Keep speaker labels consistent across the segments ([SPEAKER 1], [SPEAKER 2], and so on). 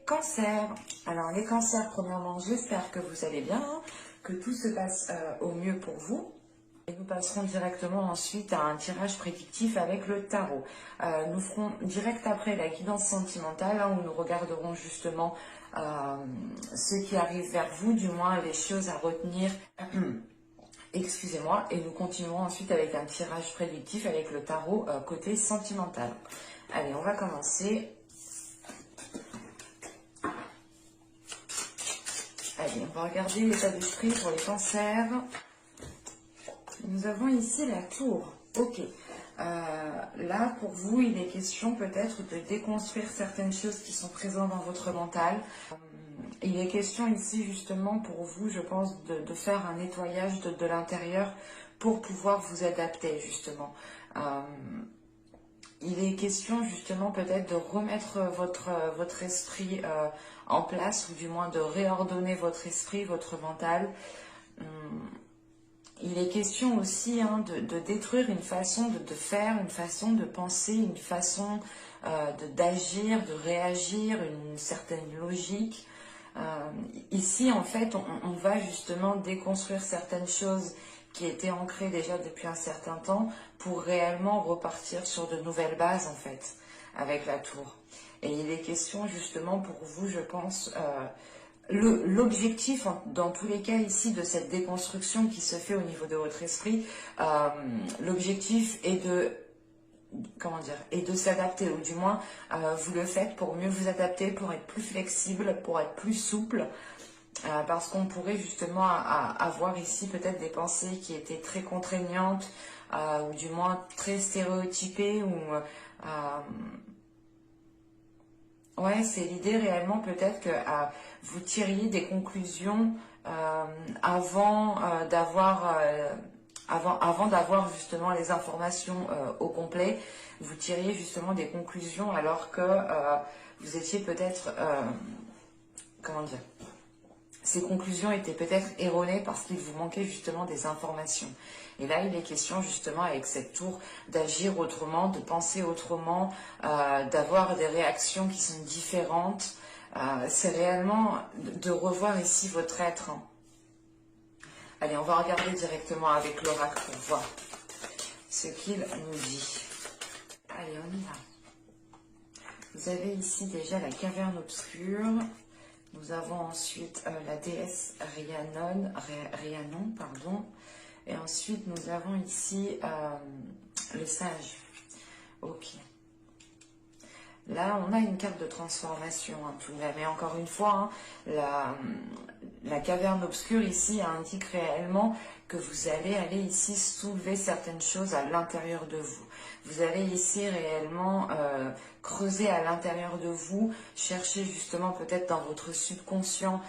[SPEAKER 1] cancers. Alors les cancers, premièrement, j'espère que vous allez bien, hein, que tout se passe au mieux pour vous. Et nous passerons directement ensuite à un tirage prédictif avec le tarot. Nous ferons direct après la guidance sentimentale, hein, où nous regarderons justement ce qui arrive vers vous, du moins les choses à retenir. Excusez-moi, et nous continuerons ensuite avec un tirage prédictif avec le tarot côté sentimental. Allez, on va commencer. Allez, on va regarder l'état d'esprit pour les cancers. Nous avons ici la tour. Ok. Là, pour vous, il est question peut-être de déconstruire certaines choses qui sont présentes dans votre mental. Il est question ici justement pour vous, je pense, de faire un nettoyage de l'intérieur pour pouvoir vous adapter justement. Il est question justement peut-être de remettre votre esprit en place, ou du moins de réordonner votre esprit, votre mental. Il est question aussi de détruire une façon de faire, une façon de penser, une façon d'agir, de réagir, une certaine logique. Ici, en fait, on va justement déconstruire certaines choses qui étaient ancrées déjà depuis un certain temps pour réellement repartir sur de nouvelles bases, en fait, avec la tour. Et il est question justement pour vous, je pense, l'objectif, dans tous les cas ici, de cette déconstruction qui se fait au niveau de votre esprit, l'objectif est de s'adapter, ou du moins vous le faites pour mieux vous adapter, pour être plus flexible, pour être plus souple, parce qu'on pourrait justement avoir ici peut-être des pensées qui étaient très contraignantes, ou du moins très stéréotypées, ou ouais, c'est l'idée réellement peut-être que vous tiriez des conclusions avant d'avoir justement les informations au complet. Vous tiriez justement des conclusions alors que vous étiez peut-être, comment dire, ces conclusions étaient peut-être erronées parce qu'il vous manquait justement des informations. Et là, il est question justement avec cette tour d'agir autrement, de penser autrement, d'avoir des réactions qui sont différentes. C'est réellement de revoir ici votre être. Allez, on va regarder directement avec l'oracle pour voir ce qu'il nous dit. Allez, on y va. Vous avez ici déjà la caverne obscure. Nous avons ensuite la déesse Rhiannon, pardon. Et ensuite, nous avons ici le sage. Ok. Là, on a une carte de transformation, tout de même. Mais encore une fois, la caverne obscure ici indique réellement que vous allez aller ici soulever certaines choses à l'intérieur de vous. Vous allez ici réellement creuser à l'intérieur de vous, chercher justement peut-être dans votre subconscient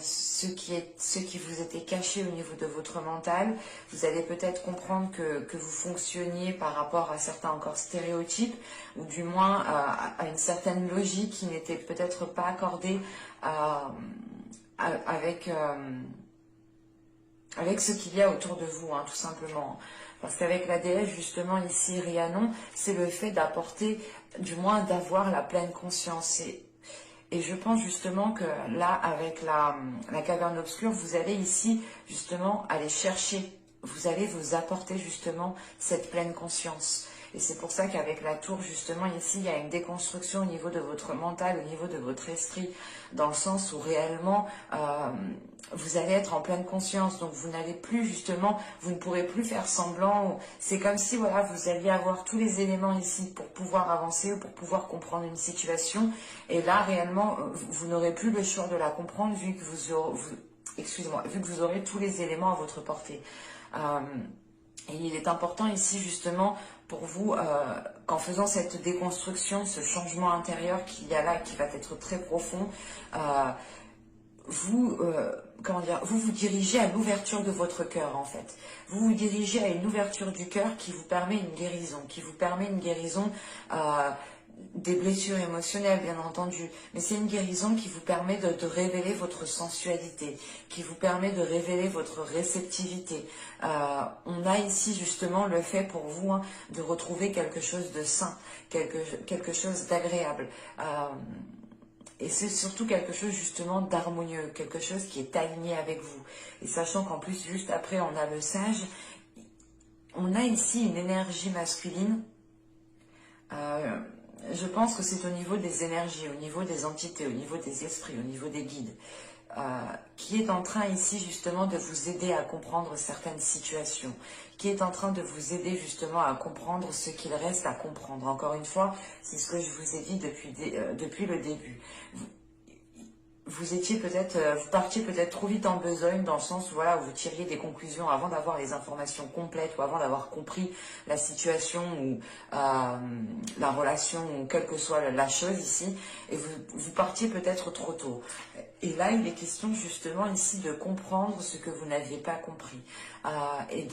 [SPEAKER 1] ce qui vous était caché au niveau de votre mental. Vous allez peut-être comprendre que vous fonctionniez par rapport à certains encore stéréotypes, ou du moins à une certaine logique qui n'était peut-être pas accordée avec ce qu'il y a autour de vous, tout simplement. Parce qu'avec la déesse, justement, ici, Rhiannon, c'est le fait d'apporter, du moins d'avoir la pleine conscience. Et je pense justement que là, avec la caverne obscure, vous allez ici, justement, aller chercher, vous allez vous apporter, justement, cette pleine conscience. Et c'est pour ça qu'avec la tour, justement, ici, il y a une déconstruction au niveau de votre mental, au niveau de votre esprit, dans le sens où réellement, vous allez être en pleine conscience. Donc, vous n'allez plus, justement, vous ne pourrez plus faire semblant. C'est comme si, voilà, vous alliez avoir tous les éléments ici pour pouvoir avancer ou pour pouvoir comprendre une situation. Et là, réellement, vous n'aurez plus le choix de la comprendre vu que vu que vous aurez tous les éléments à votre portée. Et il est important ici justement pour vous qu'en faisant cette déconstruction, ce changement intérieur qu'il y a là, qui va être très profond, vous vous dirigez à l'ouverture de votre cœur en fait. Vous vous dirigez à une ouverture du cœur qui vous permet une guérison, des blessures émotionnelles, bien entendu, mais c'est une guérison qui vous permet de révéler votre sensualité, qui vous permet de révéler votre réceptivité. On a ici justement le fait pour vous de retrouver quelque chose de sain, quelque chose d'agréable. et c'est surtout quelque chose justement d'harmonieux, quelque chose qui est aligné avec vous. Et sachant qu'en plus, juste après, on a le sage, on a ici une énergie masculine. Je pense que c'est au niveau des énergies, au niveau des entités, au niveau des esprits, au niveau des guides, qui est en train ici justement de vous aider à comprendre certaines situations, qui est en train de vous aider justement à comprendre ce qu'il reste à comprendre. Encore une fois, c'est ce que je vous ai dit depuis le début. Vous étiez peut-être, vous partiez peut-être trop vite en besogne dans le sens où voilà, où vous tiriez des conclusions avant d'avoir les informations complètes ou avant d'avoir compris la situation ou la relation ou quelle que soit la chose ici, et vous partiez peut-être trop tôt. Et là, il est question justement ici de comprendre ce que vous n'aviez pas compris et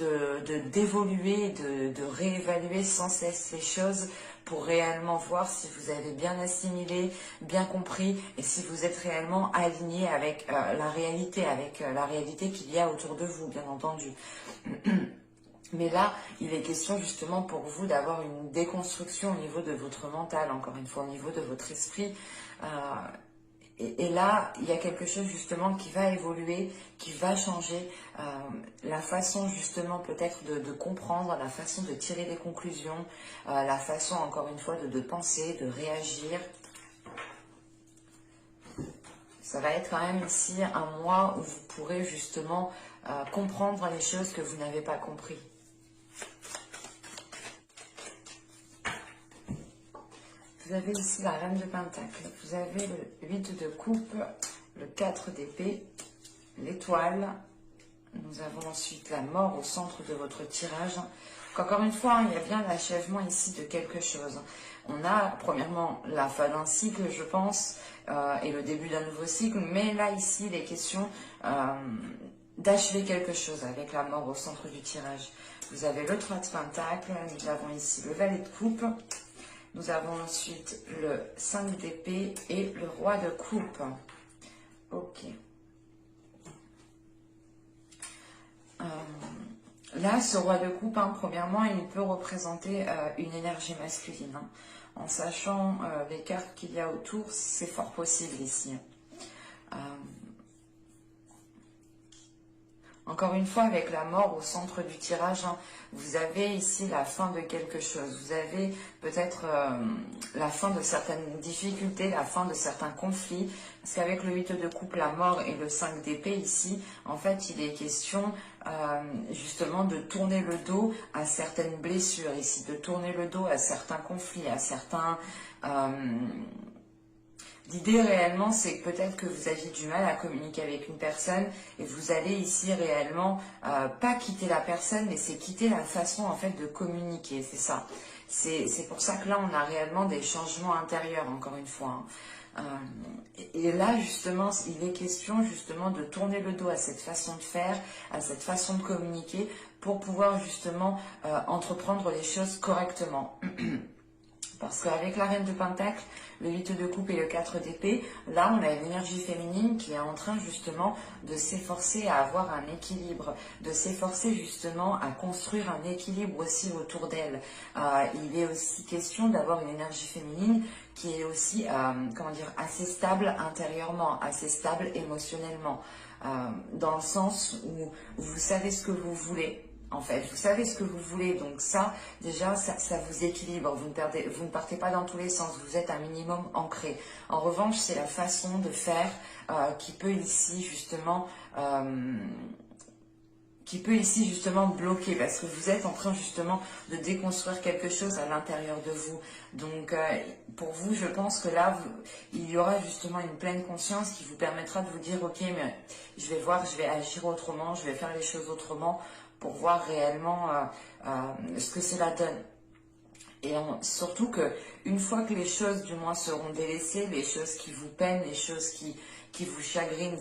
[SPEAKER 1] d'évoluer, de réévaluer sans cesse les choses pour réellement voir si vous avez bien assimilé, bien compris et si vous êtes réellement aligné avec la réalité qu'il y a autour de vous, bien entendu. Mais là, il est question justement pour vous d'avoir une déconstruction au niveau de votre mental, encore une fois, au niveau de votre esprit. Et là, il y a quelque chose justement qui va évoluer, qui va changer la façon justement peut-être de comprendre, la façon de tirer des conclusions, la façon encore une fois de penser, de réagir. Ça va être quand même ici un mois où vous pourrez justement comprendre les choses que vous n'avez pas compris. Vous avez ici la reine de Pentacle, vous avez le 8 de coupe, le 4 d'épée, l'étoile. Nous avons ensuite la mort au centre de votre tirage. Encore une fois, il y a bien l'achèvement ici de quelque chose. On a premièrement la fin d'un cycle, je pense, et le début d'un nouveau cycle. Mais là, ici, il est question d'achever quelque chose avec la mort au centre du tirage. Vous avez le 3 de Pentacle, nous avons ici le valet de coupe. Nous avons ensuite le 5 d'épée et le roi de coupe. Ok. Là, ce roi de coupe, premièrement, il peut représenter une énergie masculine. En sachant les cartes qu'il y a autour, c'est fort possible ici. Encore une fois, avec la mort au centre du tirage, vous avez ici la fin de quelque chose. Vous avez peut-être la fin de certaines difficultés, la fin de certains conflits. Parce qu'avec le 8 de coupe, la mort et le 5 d'épée ici, en fait, il est question justement de tourner le dos à certaines blessures ici, de tourner le dos à certains conflits, à certains... L'idée réellement, c'est que peut-être que vous aviez du mal à communiquer avec une personne et vous allez ici réellement, pas quitter la personne, mais c'est quitter la façon en fait de communiquer, c'est ça. C'est pour ça que là, on a réellement des changements intérieurs, encore une fois. Et là, justement, il est question justement de tourner le dos à cette façon de faire, à cette façon de communiquer, pour pouvoir justement entreprendre les choses correctement. Parce qu'avec la reine de Pentacle, le 8 de coupe et le 4 d'épée, là on a une énergie féminine qui est en train justement de s'efforcer à avoir un équilibre, de s'efforcer justement à construire un équilibre aussi autour d'elle. Il est aussi question d'avoir une énergie féminine qui est aussi, comment dire, assez stable intérieurement, assez stable émotionnellement, dans le sens où vous savez ce que vous voulez. En fait, vous savez ce que vous voulez, donc ça, déjà, ça vous équilibre, vous ne partez pas dans tous les sens, vous êtes un minimum ancré. En revanche, c'est la façon de faire qui peut ici justement bloquer, parce que vous êtes en train justement de déconstruire quelque chose à l'intérieur de vous. Donc, pour vous, je pense que là, il y aura justement une pleine conscience qui vous permettra de vous dire, ok, mais je vais voir, je vais agir autrement, je vais faire les choses autrement, pour voir réellement ce que cela donne. Et surtout que une fois que les choses du moins seront délaissées, les choses qui vous peinent, les choses qui vous chagrinent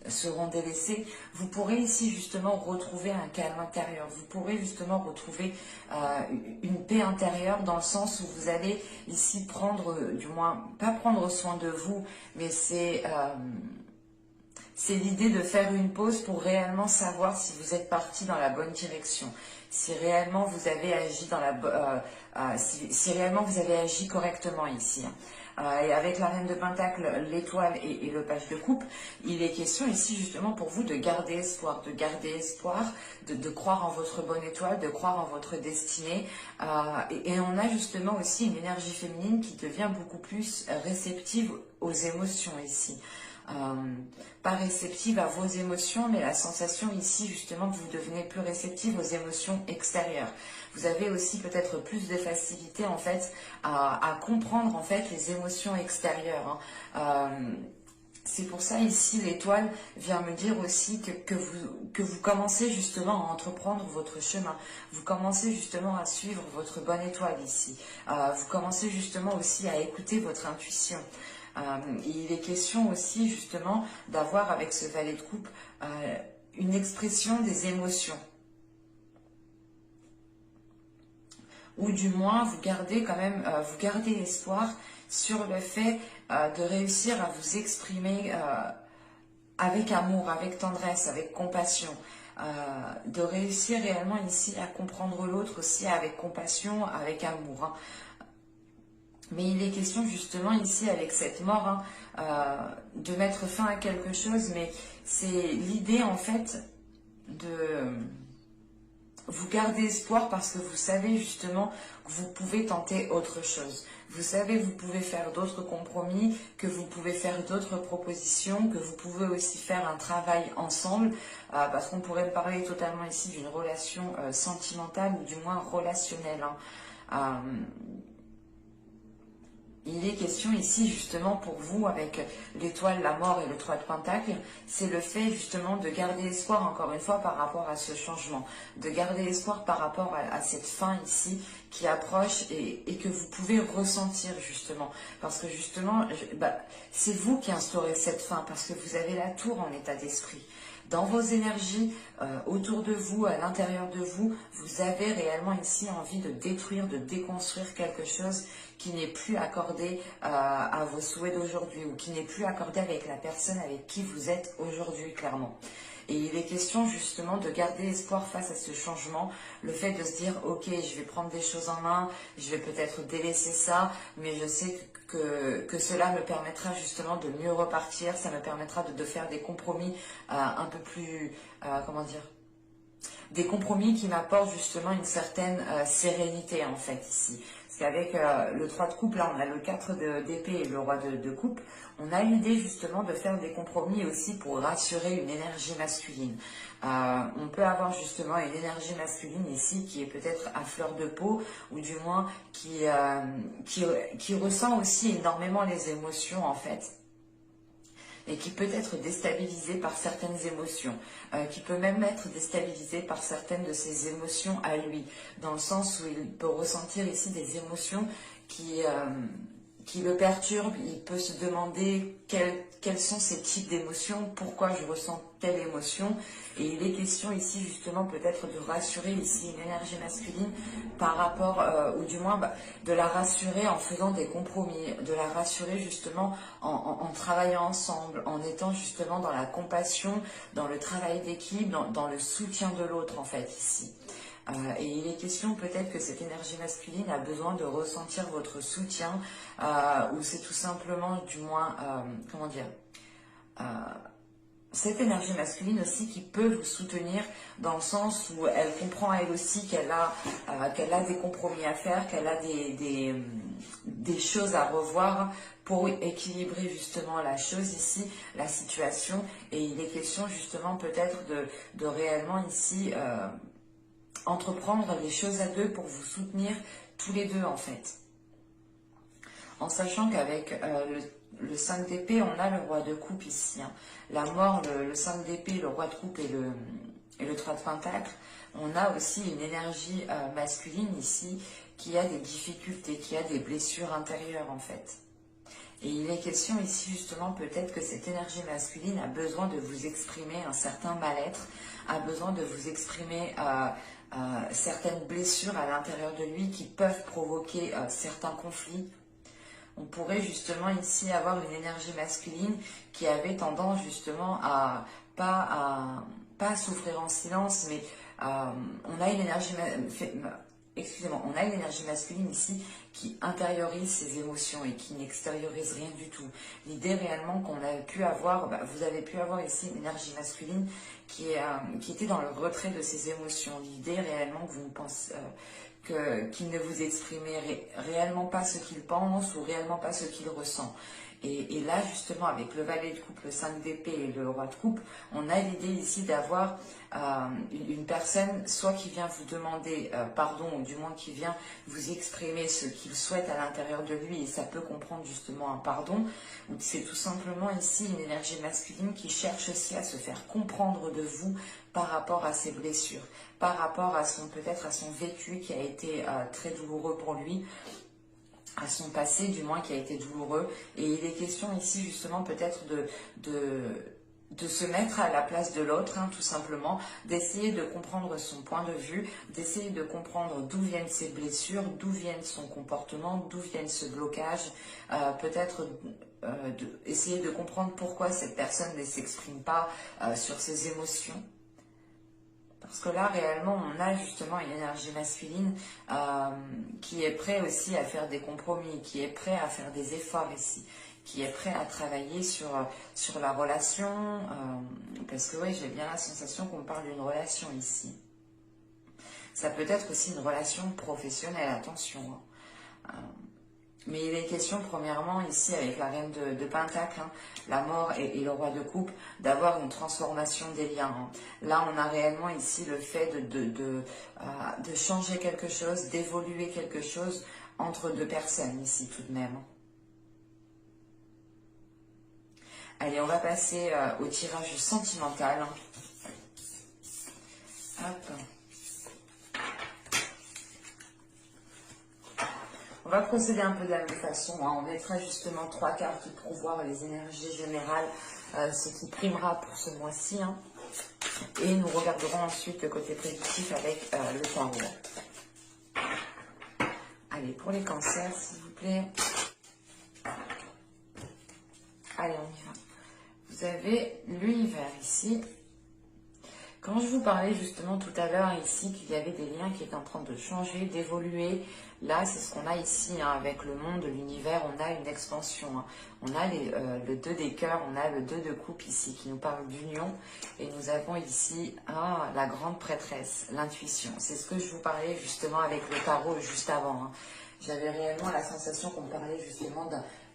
[SPEAKER 1] seront délaissées, vous pourrez ici justement retrouver un calme intérieur, vous pourrez justement retrouver une paix intérieure dans le sens où vous allez ici prendre, du moins pas prendre soin de vous, mais c'est l'idée de faire une pause pour réellement savoir si vous êtes parti dans la bonne direction, si réellement vous avez agi si réellement vous avez agi correctement ici. et avec la reine de Pentacle, l'étoile et le page de coupe, il est question ici justement pour vous de garder espoir, de croire en votre bonne étoile, de croire en votre destinée. Et on a justement aussi une énergie féminine qui devient beaucoup plus réceptive aux émotions ici. Pas réceptive à vos émotions, mais la sensation ici justement que vous devenez plus réceptive aux émotions extérieures. Vous avez aussi peut-être plus de facilité en fait à comprendre en fait les émotions extérieures. C'est pour ça ici l'étoile vient me dire aussi que vous commencez justement à entreprendre votre chemin. Vous commencez justement à suivre votre bonne étoile ici. Vous commencez justement aussi à écouter votre intuition. Il est question aussi justement d'avoir avec ce valet de coupe une expression des émotions. Ou du moins vous gardez quand même, vous gardez espoir sur le fait de réussir à vous exprimer avec amour, avec tendresse, avec compassion. De réussir réellement ici à comprendre l'autre aussi avec compassion, avec amour. Mais il est question justement ici avec cette mort de mettre fin à quelque chose, mais c'est l'idée en fait de vous garder espoir parce que vous savez justement que vous pouvez tenter autre chose. Vous savez que vous pouvez faire d'autres compromis, que vous pouvez faire d'autres propositions, que vous pouvez aussi faire un travail ensemble, parce qu'on pourrait parler totalement ici d'une relation sentimentale ou du moins relationnelle. Il est question ici justement pour vous avec l'étoile, la mort et le 3 de Pentacle, c'est le fait justement de garder espoir encore une fois par rapport à ce changement, de garder espoir par rapport à cette fin ici qui approche et que vous pouvez ressentir justement. Parce que justement, c'est vous qui instaurez cette fin parce que vous avez la tour en état d'esprit. Dans vos énergies, autour de vous, à l'intérieur de vous, vous avez réellement ici envie de détruire, de déconstruire quelque chose qui n'est plus accordé à vos souhaits d'aujourd'hui ou qui n'est plus accordé avec la personne avec qui vous êtes aujourd'hui, clairement. Et il est question justement de garder espoir face à ce changement, le fait de se dire ok, je vais prendre des choses en main, je vais peut-être délaisser ça, mais je sais que cela me permettra justement de mieux repartir, ça me permettra de faire des compromis un peu plus, comment dire, des compromis qui m'apportent justement une certaine sérénité en fait ici. Parce qu'avec le 3 de coupe, là on a le 4 d'épée et le roi de coupe, on a l'idée justement de faire des compromis aussi pour rassurer une énergie masculine. On peut avoir justement une énergie masculine ici qui est peut-être à fleur de peau ou du moins qui ressent aussi énormément les émotions en fait. Et qui peut être déstabilisé par certaines émotions, qui peut même être déstabilisé par certaines de ses émotions à lui, dans le sens où il peut ressentir ici des émotions qui le perturbent. Il peut se demander quels sont ces types d'émotions, pourquoi je ressens telle émotion. Et il est question ici justement peut-être de rassurer ici une énergie masculine par rapport, ou du moins de la rassurer en faisant des compromis, de la rassurer justement en travaillant ensemble, en étant justement dans la compassion, dans le travail d'équipe, dans le soutien de l'autre en fait ici. Et il est question peut-être que cette énergie masculine a besoin de ressentir votre soutien, ou c'est tout simplement du moins, comment dire, cette énergie masculine aussi qui peut vous soutenir dans le sens où elle comprend elle aussi qu'elle a des compromis à faire, qu'elle a des choses à revoir pour équilibrer justement la chose ici, la situation. Et il est question justement peut-être de réellement ici entreprendre les choses à deux pour vous soutenir tous les deux en fait. En sachant qu'avec le 5 d'épée, on a le roi de coupe ici. La mort, le 5 d'épée, le roi de coupe et le 3 de pentacle. On a aussi une énergie masculine ici qui a des difficultés, qui a des blessures intérieures en fait. Et il est question ici justement peut-être que cette énergie masculine a besoin de vous exprimer un certain mal-être, a besoin de vous exprimer certaines blessures à l'intérieur de lui qui peuvent provoquer certains conflits. On pourrait justement ici avoir une énergie masculine qui avait tendance justement à pas à souffrir en silence, mais on a une énergie excusez-moi, on a l'énergie masculine ici qui intériorise ses émotions et qui n'extériorise rien du tout. L'idée réellement qu'on a pu avoir, vous avez pu avoir ici une énergie masculine qui était dans le retrait de ses émotions. L'idée réellement que vous ne pensez... qu'il ne vous exprimait réellement pas ce qu'il pense ou réellement pas ce qu'il ressent. Et là, justement, avec le valet de coupe, le 5 d'épée et le roi de coupe, on a l'idée ici d'avoir une personne, soit qui vient vous demander pardon, ou du moins qui vient vous exprimer ce qu'il souhaite à l'intérieur de lui, et ça peut comprendre justement un pardon, ou c'est tout simplement ici une énergie masculine qui cherche aussi à se faire comprendre de vous par rapport à ses blessures, par rapport à peut-être à son vécu qui a été très douloureux pour lui, à son passé du moins qui a été douloureux. Et il est question ici justement peut-être de se mettre à la place de l'autre, tout simplement, d'essayer de comprendre son point de vue, d'essayer de comprendre d'où viennent ses blessures, d'où viennent son comportement, d'où viennent ce blocage, peut-être essayer de comprendre pourquoi cette personne ne s'exprime pas sur ses émotions. Parce que là, réellement, on a justement une énergie masculine qui est prêt aussi à faire des compromis, qui est prêt à faire des efforts ici, qui est prêt à travailler sur la relation. Parce que oui, j'ai bien la sensation qu'on parle d'une relation ici. Ça peut être aussi une relation professionnelle, attention. Mais il est question, premièrement, ici, avec la reine de Pentacle, la mort et le roi de coupe, d'avoir une transformation des liens. Là, on a réellement ici le fait de changer quelque chose, d'évoluer quelque chose entre deux personnes, ici, tout de même. Allez, on va passer au tirage sentimental. Hop. On va procéder un peu de la même façon. On mettra justement 3 cartes pour voir les énergies générales, ce qui primera pour ce mois-ci. Et nous regarderons ensuite le côté prédictif avec le tarot. Allez, pour les cancers, s'il vous plaît. Allez, on y va. Vous avez l'univers ici. Quand je vous parlais justement tout à l'heure ici qu'il y avait des liens qui étaient en train de changer, d'évoluer, là c'est ce qu'on a ici avec le monde, l'univers, on a une expansion. On a le 2 des cœurs, on a le 2 de coupe ici qui nous parle d'union, et nous avons ici la grande prêtresse, l'intuition. C'est ce que je vous parlais justement avec le tarot juste avant. J'avais réellement la sensation qu'on parlait justement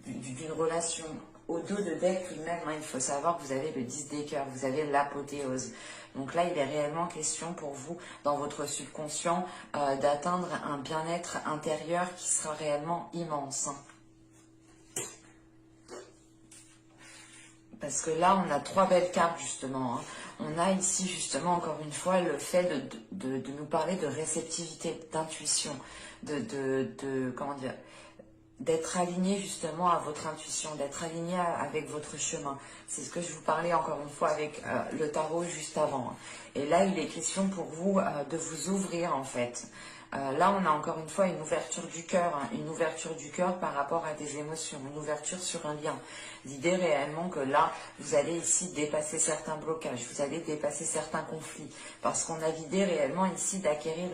[SPEAKER 1] d'une relation. Au dos de deck, tout de même, il faut savoir que vous avez le 10 des cœurs, vous avez l'apothéose. Donc là, il est réellement question pour vous, dans votre subconscient, d'atteindre un bien-être intérieur qui sera réellement immense. Parce que là, on a 3 belles cartes, justement. On a ici, justement, encore une fois, le fait de nous parler de réceptivité, d'intuition, comment dire, d'être aligné justement à votre intuition, d'être aligné avec votre chemin. C'est ce que je vous parlais encore une fois avec le tarot juste avant. Et là, il est question pour vous de vous ouvrir en fait. Là, on a encore une fois une ouverture du cœur, une ouverture du cœur par rapport à des émotions, une ouverture sur un lien. L'idée réellement que là, vous allez ici dépasser certains blocages, vous allez dépasser certains conflits, parce qu'on a l'idée réellement ici d'acquérir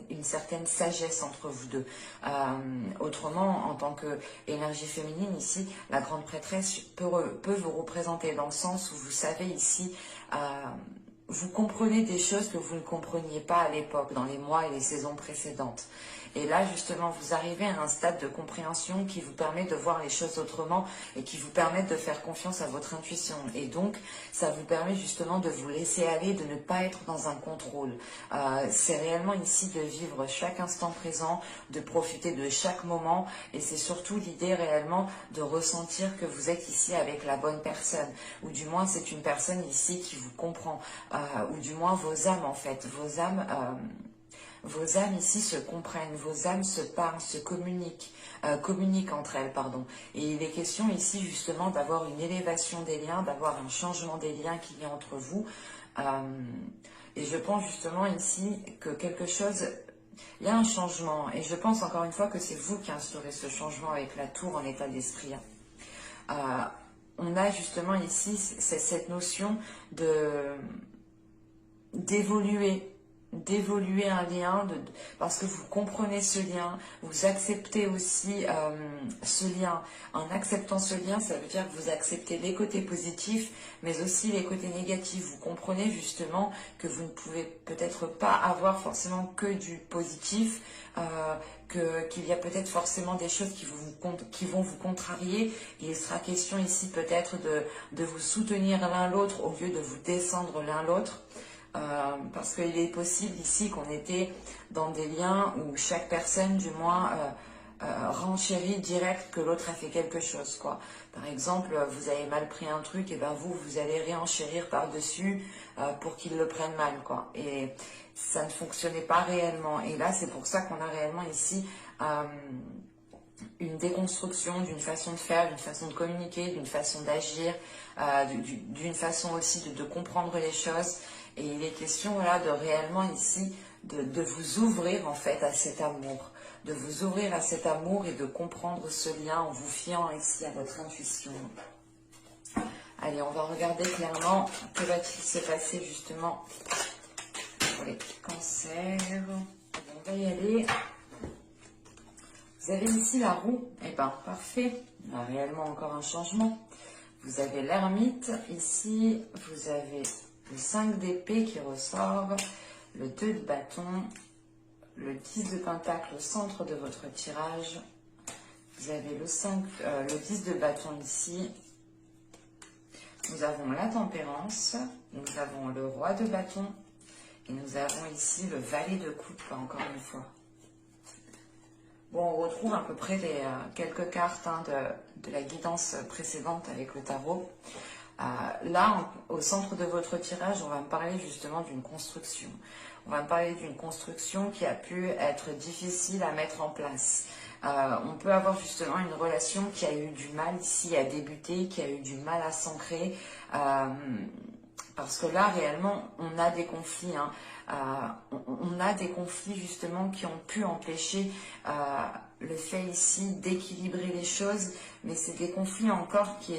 [SPEAKER 1] une certaine sagesse entre vous deux. Autrement, en tant qu'énergie féminine ici, la grande prêtresse peut vous représenter dans le sens où vous savez ici... vous comprenez des choses que vous ne compreniez pas à l'époque, dans les mois et les saisons précédentes. Et là, justement, vous arrivez à un stade de compréhension qui vous permet de voir les choses autrement et qui vous permet de faire confiance à votre intuition. Et donc, ça vous permet justement de vous laisser aller, de ne pas être dans un contrôle. C'est réellement ici de vivre chaque instant présent, de profiter de chaque moment. Et c'est surtout l'idée réellement de ressentir que vous êtes ici avec la bonne personne. Ou du moins, c'est une personne ici qui vous comprend. Ou du moins, vos âmes, en fait. Vos âmes ici se comprennent, vos âmes se parlent, se communiquent entre elles, pardon. Et il est question ici justement d'avoir une élévation des liens, d'avoir un changement des liens qu'il y a entre vous. Et je pense justement ici que quelque chose, il y a un changement. Et je pense encore une fois que c'est vous qui instaurez ce changement avec la tour en état d'esprit. On a justement ici cette notion d'évoluer d'évoluer un lien, parce que vous comprenez ce lien, vous acceptez aussi ce lien. En acceptant ce lien, ça veut dire que vous acceptez les côtés positifs, mais aussi les côtés négatifs. Vous comprenez justement que vous ne pouvez peut-être pas avoir forcément que du positif, qu'il y a peut-être forcément des choses qui vont vous contrarier. Il sera question ici peut-être de vous soutenir l'un l'autre au lieu de vous descendre l'un l'autre. Parce qu'il est possible ici qu'on était dans des liens où chaque personne, du moins, renchérit direct que l'autre a fait quelque chose, quoi. Par exemple, vous avez mal pris un truc, et ben vous allez réenchérir par-dessus pour qu'il le prenne mal, quoi. Et ça ne fonctionnait pas réellement. Et là, c'est pour ça qu'on a réellement ici une déconstruction d'une façon de faire, d'une façon de communiquer, d'une façon d'agir, d'une façon aussi de comprendre les choses. Et il est question, voilà, de réellement ici, de vous ouvrir en fait à cet amour, de vous ouvrir à cet amour et de comprendre ce lien en vous fiant ici à votre intuition. Allez, on va regarder clairement que va-t-il se passer justement pour les cancers. On va y aller. Vous avez ici la roue, et bien parfait, il y a réellement encore un changement. Vous avez l'ermite, ici vous avez le 5 d'épée qui ressort, le 2 de bâton, le 10 de pentacle au centre de votre tirage. Vous avez le 10 de bâton ici. Nous avons la tempérance, nous avons le roi de bâton et nous avons ici le valet de coupe, encore une fois. Bon, on retrouve à peu près quelques cartes de la guidance précédente avec le tarot. Là, au centre de votre tirage, on va me parler justement d'une construction. On va me parler d'une construction qui a pu être difficile à mettre en place. On peut avoir justement une relation qui a eu du mal ici à débuter, qui a eu du mal à s'ancrer. Parce que là, réellement, on a des conflits. Hein. On a des conflits justement qui ont pu empêcher le fait ici d'équilibrer les choses. Mais c'est des conflits encore qui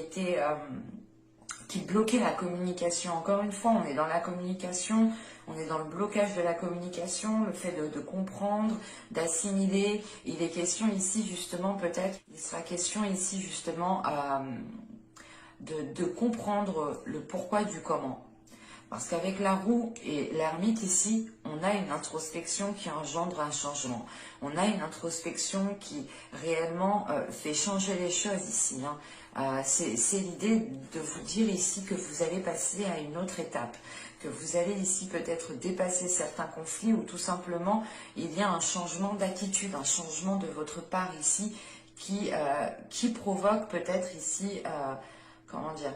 [SPEAKER 1] bloquaient la communication. Encore une fois, on est dans la communication, on est dans le blocage de la communication, le fait de comprendre, d'assimiler. Il est question ici justement peut-être, il sera question ici justement de comprendre le pourquoi du comment. Parce qu'avec la roue et l'ermite ici, on a une introspection qui engendre un changement. On a une introspection qui réellement fait changer les choses ici. Hein. C'est l'idée de vous dire ici que vous allez passer à une autre étape, que vous allez ici peut-être dépasser certains conflits ou tout simplement il y a un changement d'attitude, un changement de votre part ici qui provoque peut-être ici, comment dire,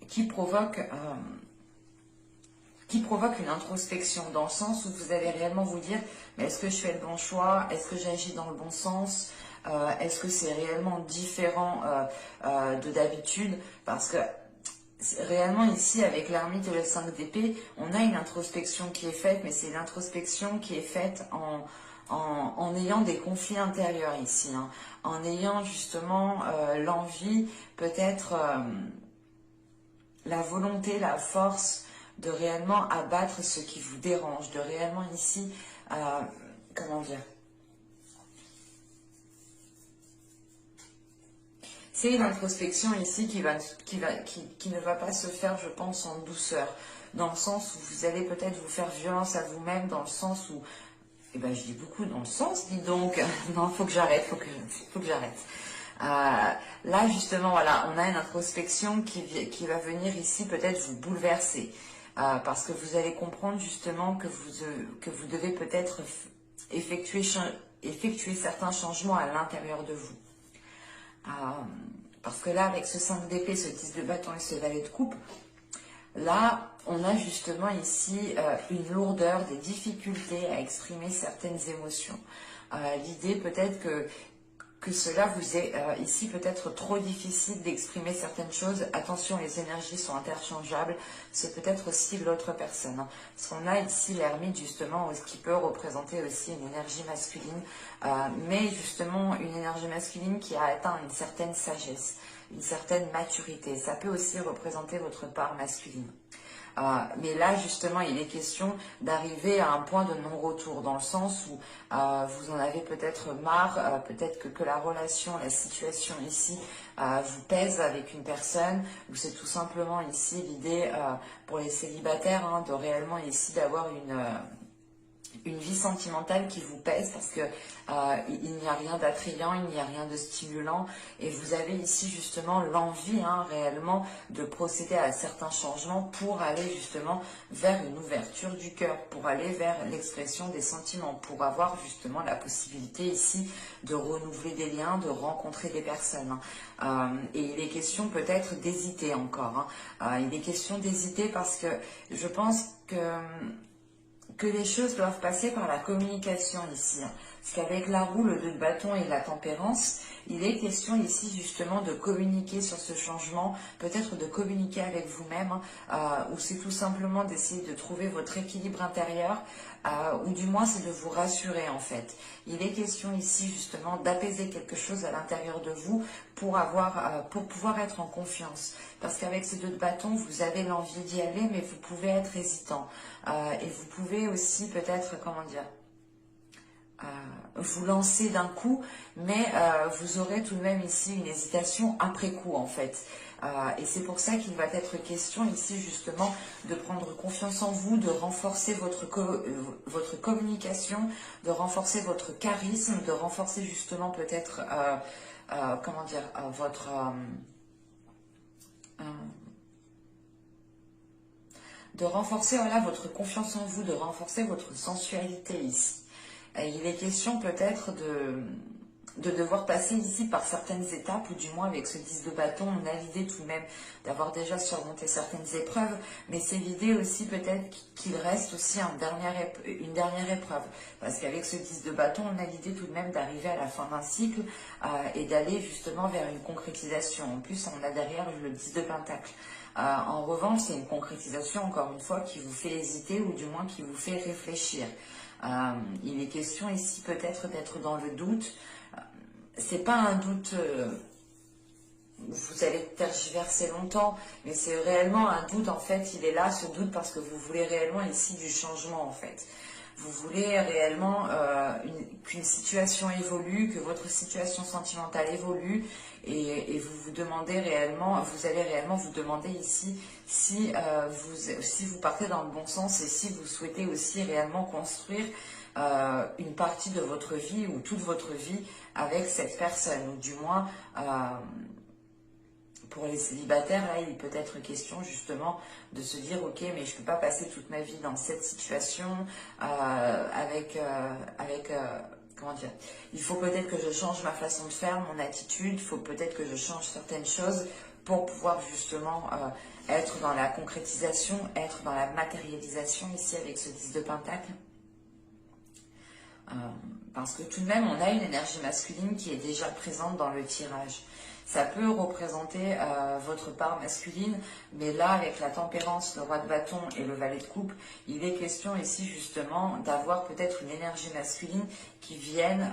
[SPEAKER 1] qui provoque une introspection dans le sens où vous allez réellement vous dire mais est-ce que je fais le bon choix, est-ce que j'agis dans le bon sens, est-ce que c'est réellement différent de d'habitude, parce que réellement ici avec l'ermite et le 5 d'épée on a une introspection qui est faite, mais c'est l'introspection qui est faite en ayant des conflits intérieurs ici, hein, en ayant justement l'envie, peut-être la volonté, la force de réellement abattre ce qui vous dérange, de réellement ici, comment dire, c'est une introspection ici qui ne va pas se faire, je pense, en douceur, dans le sens où vous allez peut-être vous faire violence à vous-même, dans le sens où, eh ben je dis beaucoup dans le sens, dis donc, non, faut que j'arrête, faut que j'arrête. Là justement, voilà, on a une introspection qui va venir ici peut-être vous bouleverser. Parce que vous allez comprendre justement que vous devez peut-être effectuer certains changements à l'intérieur de vous. Parce que là, avec ce 5 d'épée, ce 10 de bâton et ce valet de coupe, là, on a justement ici une lourdeur, des difficultés à exprimer certaines émotions. L'idée peut-être que cela vous est ici peut-être trop difficile d'exprimer certaines choses. Attention, les énergies sont interchangeables. C'est peut-être aussi l'autre personne. Hein. Parce qu'on a ici l'ermite justement, ce qui peut représenter aussi une énergie masculine. Mais justement une énergie masculine qui a atteint une certaine sagesse, une certaine maturité. Ça peut aussi représenter votre part masculine. Mais là, justement, il est question d'arriver à un point de non-retour, dans le sens où vous en avez peut-être marre, peut-être que la relation, la situation ici vous pèse avec une personne, ou c'est tout simplement ici l'idée pour les célibataires hein, de réellement ici d'avoir une vie sentimentale qui vous pèse parce que il n'y a rien d'attrayant, il n'y a rien de stimulant et vous avez ici justement l'envie hein, réellement de procéder à certains changements pour aller justement vers une ouverture du cœur, pour aller vers l'expression des sentiments, pour avoir justement la possibilité ici de renouveler des liens, de rencontrer des personnes. Et il est question peut-être d'hésiter encore. Hein. Il est question d'hésiter parce que je pense que les choses doivent passer par la communication ici. Parce qu'avec la roue, le 2 de bâton et la tempérance, il est question ici justement de communiquer sur ce changement, peut-être de communiquer avec vous-même, ou c'est tout simplement d'essayer de trouver votre équilibre intérieur, ou du moins c'est de vous rassurer en fait. Il est question ici justement d'apaiser quelque chose à l'intérieur de vous pour pouvoir être en confiance. Parce qu'avec ces 2 de bâton, vous avez l'envie d'y aller, mais vous pouvez être hésitant. Et vous pouvez aussi peut-être, comment dire, vous lancer d'un coup, mais vous aurez tout de même ici une hésitation après coup en fait. Et c'est pour ça qu'il va être question ici justement de prendre confiance en vous, de renforcer votre communication, de renforcer votre charisme, de renforcer justement peut-être, comment dire, de renforcer voilà, votre confiance en vous, de renforcer votre sensualité ici. Et il est question peut-être de devoir passer ici par certaines étapes, ou du moins avec ce 10 de bâton, on a l'idée tout de même d'avoir déjà surmonté certaines épreuves, mais c'est l'idée aussi peut-être qu'il reste aussi une dernière épreuve, parce qu'avec ce 10 de bâton, on a l'idée tout de même d'arriver à la fin d'un cycle et d'aller justement vers une concrétisation. En plus, on a derrière le 10 de pentacle. En revanche, c'est une concrétisation, encore une fois, qui vous fait hésiter, ou du moins qui vous fait réfléchir. Il est question ici peut-être d'être dans le doute. C'est pas un doute où vous allez tergiverser longtemps, mais c'est réellement un doute en fait. Il est là ce doute parce que vous voulez réellement ici du changement en fait. Vous voulez réellement qu'une situation évolue, que votre situation sentimentale évolue, et vous vous demandez réellement, vous allez réellement vous demander ici si vous partez dans le bon sens et si vous souhaitez aussi réellement construire une partie de votre vie ou toute votre vie avec cette personne, ou du moins pour les célibataires, là, il peut être question justement de se dire, ok, mais je ne peux pas passer toute ma vie dans cette situation comment dire, il faut peut-être que je change ma façon de faire, mon attitude, il faut peut-être que je change certaines choses pour pouvoir justement être dans la concrétisation, être dans la matérialisation ici avec ce 10 de pentacle. Parce que tout de même, on a une énergie masculine qui est déjà présente dans le tirage. Ça peut représenter votre part masculine, mais là, avec la tempérance, le roi de bâton et le valet de coupe, il est question ici justement d'avoir peut-être une énergie masculine qui vienne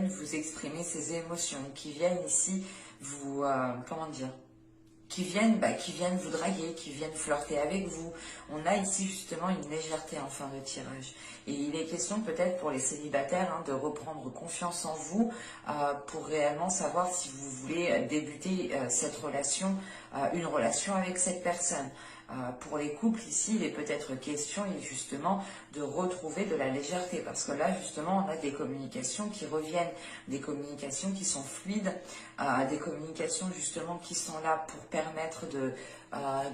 [SPEAKER 1] vous exprimer ses émotions, qui viennent ici vous, comment dire, qui viennent vous draguer, qui viennent flirter avec vous. On a ici justement une légèreté en fin de tirage. Et il est question peut-être pour les célibataires hein, de reprendre confiance en vous pour réellement savoir si vous voulez débuter cette relation, une relation avec cette personne. Pour les couples ici, il est peut-être question justement de retrouver de la légèreté, parce que là justement on a des communications qui reviennent, des communications qui sont fluides, des communications justement qui sont là pour permettre de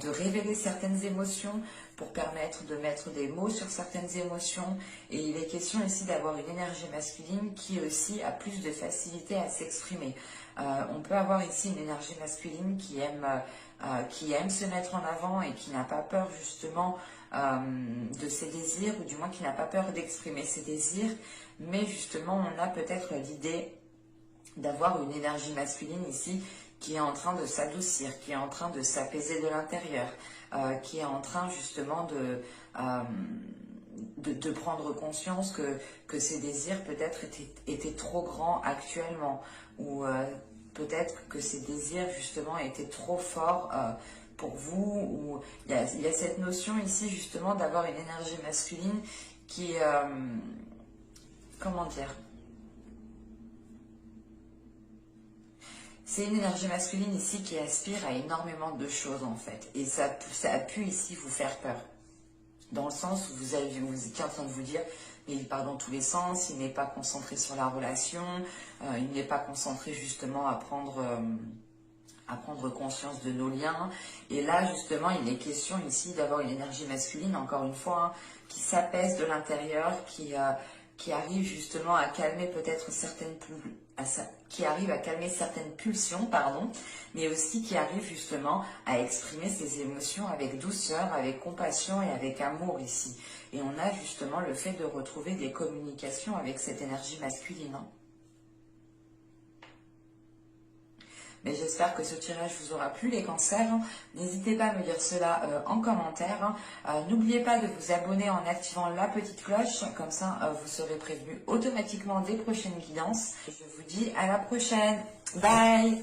[SPEAKER 1] révéler certaines émotions, pour permettre de mettre des mots sur certaines émotions. Et il est question ici d'avoir une énergie masculine qui aussi a plus de facilité à s'exprimer. On peut avoir ici une énergie masculine qui aime se mettre en avant et qui n'a pas peur justement de ses désirs, ou du moins qui n'a pas peur d'exprimer ses désirs, mais justement on a peut-être l'idée d'avoir une énergie masculine ici qui est en train de s'adoucir, qui est en train de s'apaiser de l'intérieur, qui est en train justement de prendre conscience que ses désirs peut-être étaient trop grands actuellement, ou peut-être que ses désirs justement étaient trop forts pour vous, ou il y a cette notion ici justement d'avoir une énergie masculine qui est, comment dire, c'est une énergie masculine ici qui aspire à énormément de choses en fait, et ça a pu ici vous faire peur, dans le sens où vous étiez en train de vous dire, mais il part dans tous les sens, il n'est pas concentré sur la relation, il n'est pas concentré justement à prendre conscience de nos liens. Et là, justement, il est question ici d'avoir une énergie masculine, encore une fois, hein, qui s'apaise de l'intérieur, qui arrive justement à calmer peut-être certaines pulsions, pardon, mais aussi qui arrive justement à exprimer ses émotions avec douceur, avec compassion et avec amour ici. Et on a justement le fait de retrouver des communications avec cette énergie masculine, hein. Mais j'espère que ce tirage vous aura plu, les cancers. N'hésitez pas à me dire cela en commentaire. N'oubliez pas de vous abonner en activant la petite cloche. Comme ça, vous serez prévenu automatiquement des prochaines guidances. Je vous dis à la prochaine. Bye!